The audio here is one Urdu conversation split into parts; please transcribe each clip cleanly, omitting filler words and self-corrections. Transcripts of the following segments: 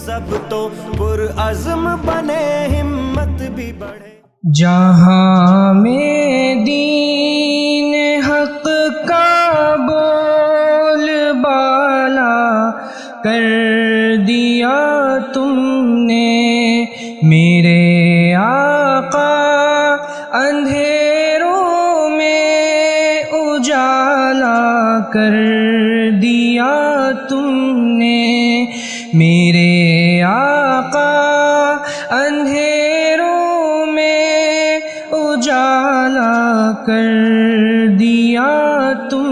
سب تو پرعزم بنے، ہمت بھی بڑھے۔ جہاں میں دین حق کا بول بالا کر دیا تم نے، میرے آقا اندھیروں میں اجالا کر دیا تم نے، میرے آقا اندھیروں میں اجالا کر دیا تم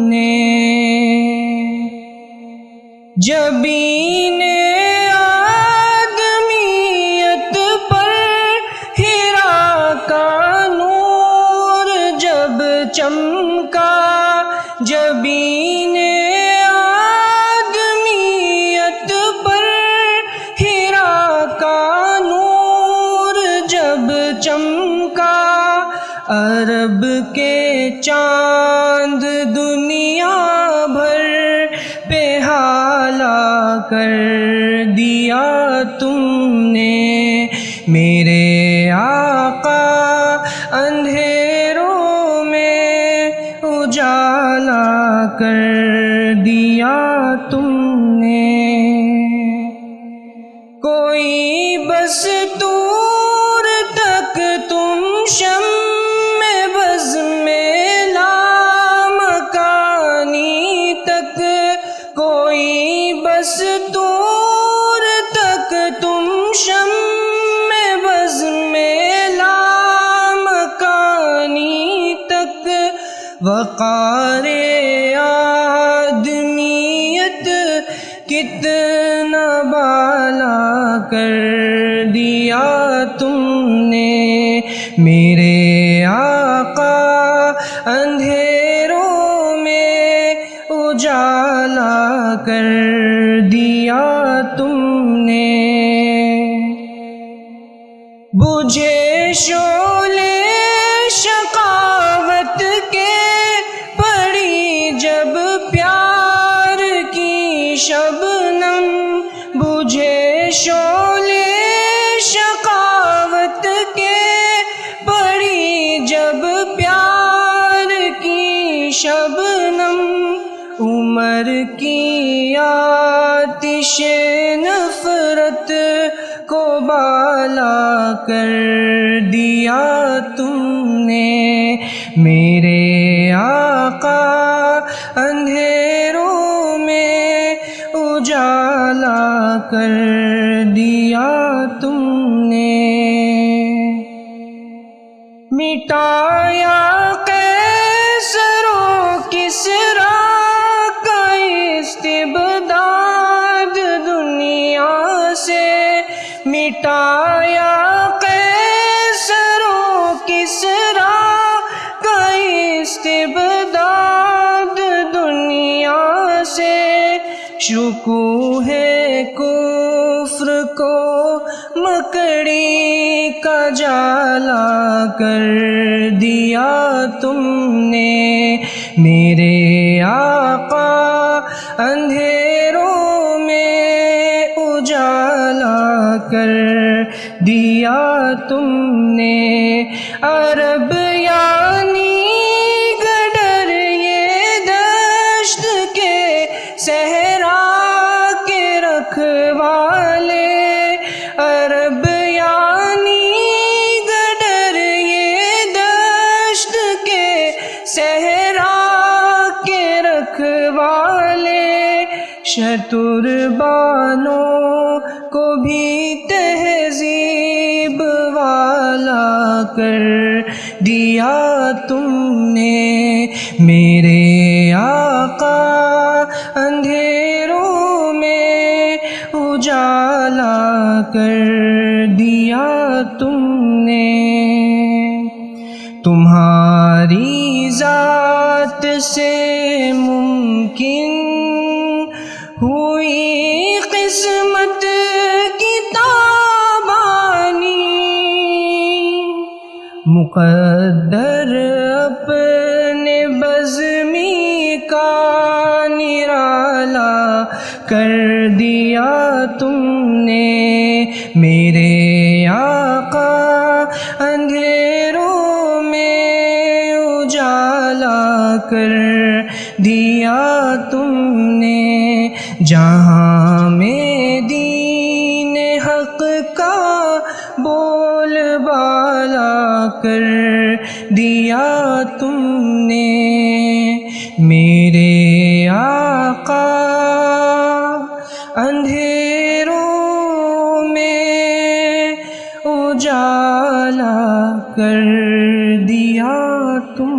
نے۔ جبین آدمیت پر حرا کا نور جب چمکا، جبین آدمیت پر حرا کا نور جب چمکا، عرب کے چاند دنیا بھر پہ ہالا کر دیا تم نے، میرے آقا اندھیروں میں اجالا کر دیا تم نے۔ کوئی بس دور تک تم شمع بز میں لامکانی تک، کوئی بس دور تک تم شمع بز میں لامکانی تک، وقار آدمیت کتنا بالا کر دیا تم نے، میرے آقا اندھیروں میں اجالا کر دیا تم نے۔ بجھے شعلے شقاوت کے پڑی جب پیار کی شبنم، بجھے شعلے شقاوت کے پڑی جب پیار کی شبنم، عمر کی آتش نفرت کو بالا کر دیا تم نے، میرے آقا اندھیروں میں اجالا کر دیا تم نے۔ مٹایا قیصر و کسریٰ کا استبداد دنیا سے، مٹایا قیصر و کسریٰ کا استبداد دنیا سے، شکوہ کفر کو مکڑی کا جالا کر دیا تم نے، میرے آقا اندھیروں میں اجالا کر دیا تم نے۔ عرب یعنی گڈر یہ دشت کے صحرا کے رکھوالے، عرب یعنی گڈر یہ دشت کے صحرا کے رکھوالے، شتربانوں کو بھی تہذیب والا کر دیا تم نے، میرے آقا اندھیروں میں اجالا کر دیا تم نے۔ تمہاری ذات سے ممکن ہوئی قسمت کی تابانی، مقدر اپنے بزمی کا نرالا کر دیا دیا تم نے میرے آقا، اندھیروں میں اجالا کر دیا تم نے، جہاں میں دین حق کا بول بالا کر دیا تم نے میرے آقا، اندھیروں میں اجالا کر دیا تم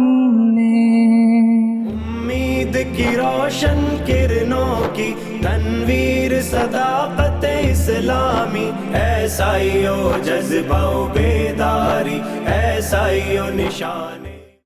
نے۔ امید کی روشن کرنوں کی تنویر صداقت اسلامی، ایسا ہی ہو جذبہ و بیداری، ایسا ہی ہو نشان